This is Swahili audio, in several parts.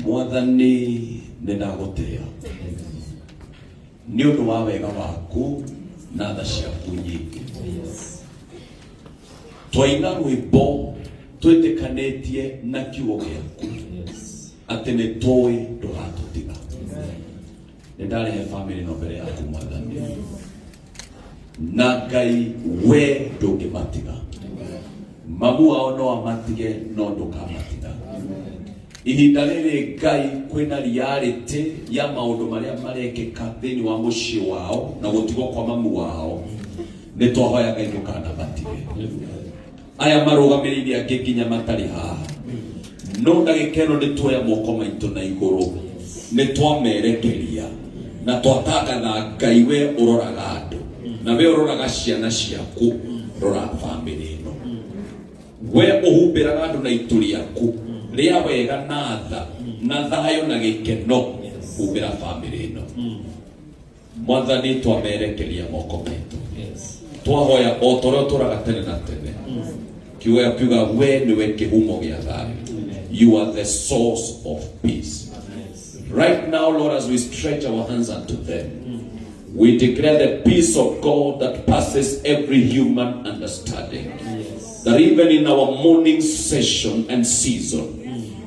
Mwathani nĩndagũtĩĩa nĩ ũndũ wa wega waku na tha ciaku nyingĩ. Twaina rwĩmbo twĩtĩkanĩtie na kiugo gĩaku atĩ nĩ tũĩ ndũgatũtiga. Nĩndarehe family ĩno mbere yaku Mwathani, na Ngai we ndũngĩmatiga. Mamu wao no amatige no ndũkamatiga. Ihinda rĩrĩ Ngai kwĩna reality ya maũndũ marĩa marekĩka thĩinĩ wa mũciĩ wao na gũtigwo kwa mamu wao, nĩ twahoya Ngai ndũkanabatige. Aya marũgamĩrĩire angĩ nginya matarĩ haha, no ndagĩka ĩno nĩ tuoya moko maitũ na igũrũ, nĩ twamerekeria na twatangatha Ngai we ũroraga andũ na we ũroraga ciana ciaku, rora family ĩno. We ũhumbĩraga andũ na itu rĩaku rĩa wega na tha na thayũ na gĩkeno, humbĩra family ĩno. Mwathani twamerekeria moko maitũ, twahoya o torĩa tũraga tene na tene. Kiuga kiuga we nĩwe kĩhumo gĩa thayũ. You are the source of peace. Right now, Lord, as we stretch our hands unto them, we declare the peace of God that passes every human understanding. That even in our morning session and season,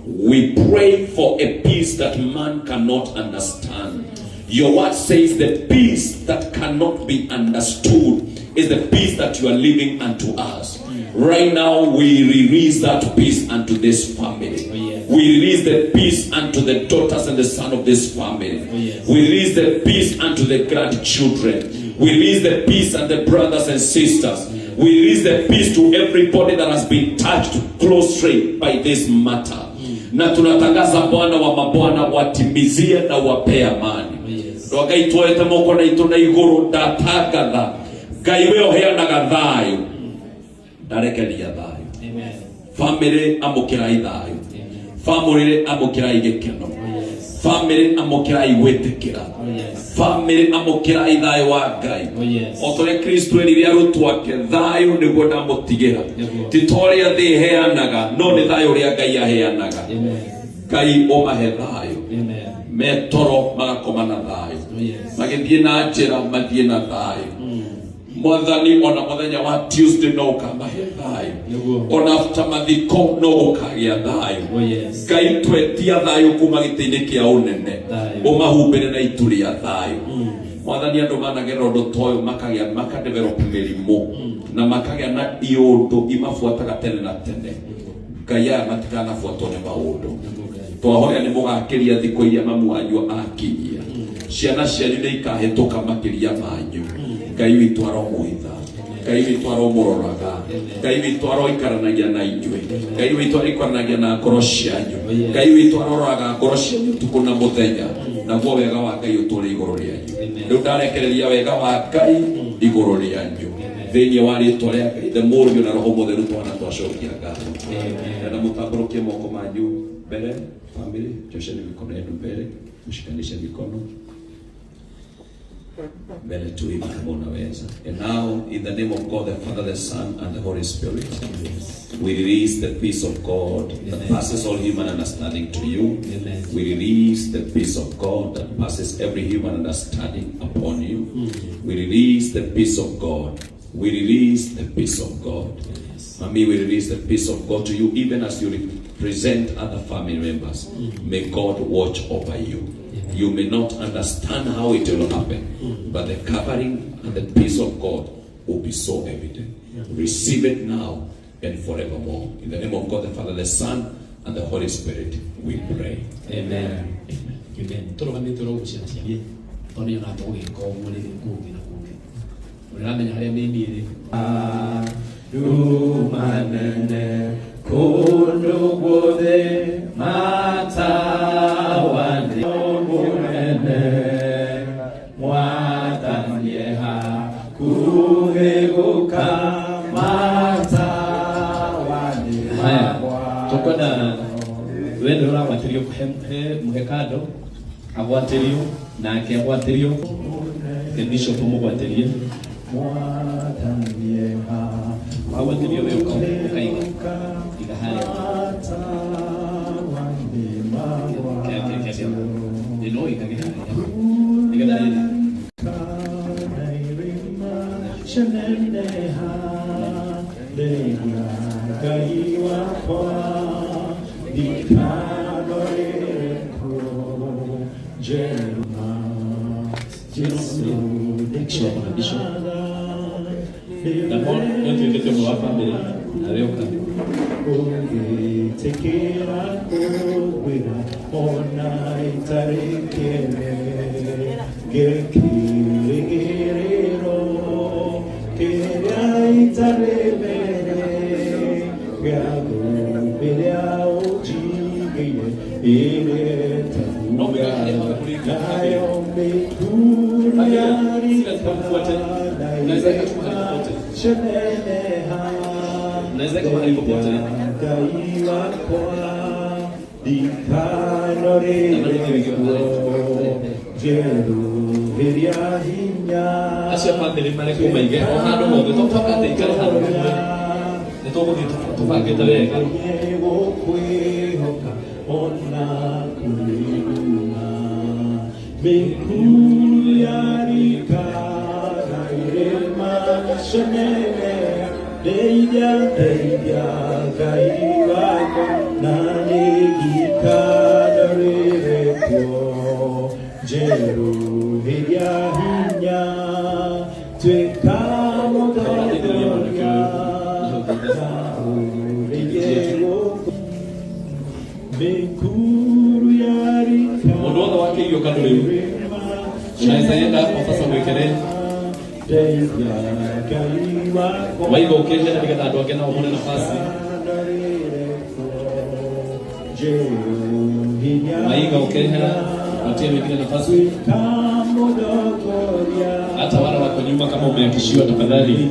we pray for a peace that man cannot understand. Your word says the peace that cannot be understood is the peace that you are leaving unto us. Right now, we release that peace unto this family. We release the peace unto the daughters and the son of this family. We release the peace unto the grandchildren. We release the peace and the brothers and sisters. We release the peace to everybody that has been touched closely by this matter. Na tunatangaza Bwana wa mabwana watimizie na wapea amani. Ngai tuoete moko na itu na iguru ndatangatha Ngai we oheanaga thayũ, ndarekeria thayũ. Family amũkĩrai thayũ. Family amũkĩrai gĩkeno. Family amũkĩrai gwĩtĩkĩra. Family amũkĩrai thayũ wa Ngai. O torĩa Kristo erire arutwo ake, thayũ nĩguo ndamũtigĩra. Ti torĩa thĩ ĩheanaga, no nĩ thayũ ũrĩa Ngai aheanaga. Ngai ũmahe thayũ. Metoro magakoma na thayũ. Magĩthiĩ na njĩra mathiĩ na thayũ. Mwathani ona mũthenya wa Tuesday no ũkamahe thayũ. Ona after mathiko no ũkagĩa thayũ. Ngai twetia thayũ kuma gĩtĩ-inĩ kĩa ũnene, ũmahumbĩre na itu rĩa thayũ. Mwathani andũ managerera ũndũ ta ũyũ makadevelop mĩrimũ na makagĩa na iũndũ imabuataga tene na tene. Ngai aya matikanabuatwo nĩ maũndũ. Twahoya nĩ mũgakĩria thikũ iria mamu wanyu akinyia. Ciana cianyu nĩ ikahĩtũka makĩria manyu. Ngai witũ aromũhitha, Ngai witũ aromũroraga, Ngai witũ aroikaranagia na inyuĩ, Ngai witũ arĩikaranagia na ngoro cianyu, Ngai witũ aroraga ngoro cianyu ũtukũ na mũthenya, naguo wega wa Ngai ũtũũre igũrũ rĩanyu. Rĩu ndarekereria wega wa Ngai igũrũ rĩanyu thĩinĩ wa rĩĩtwa rĩa Ngai, the Mũriũ na Roho Mũtheru twana twacokia ngatho. Na mũtambũrũkie moko manyu mbere, family, nyosheni mikono yenu mbele, mshikanishe mikono mbele tuiva kama unaweza. And now in the name of God the Father, the Son and the Holy Spirit, we release the peace of God that passes all human understanding to you. We release the peace of God that passes every human understanding upon you. We release the peace of God. We release the peace of God. Mommy, we release the peace of God to you even as you represent other family members. May God watch over you. You may not understand how it will happen, but the covering and the peace of God will be so evident. Receive it now and forevermore. In the name of God, the Father, the Son, and the Holy Spirit, we pray. Amen. Tukwenda wende ura gwatirio muhekado agwatirio na ake agwatirio ke bishop mugwatirie agwatirio we ukaiga igahari cia ni no ikagira nigetha D'abord, noi ti chiediamo la famiglia, la realtà. Asia family mane ko mai ge o hano mo to paka te kare hano ne to ko to paka te le ka Mono wake yo kadri Shaisa yenda professor mwekere Waigo ukesha na bigata ndo wakena umone nafasi Waiga ukesha watia wengine nafasi hata wala wako nyuma kama umeakishiwa tafadhali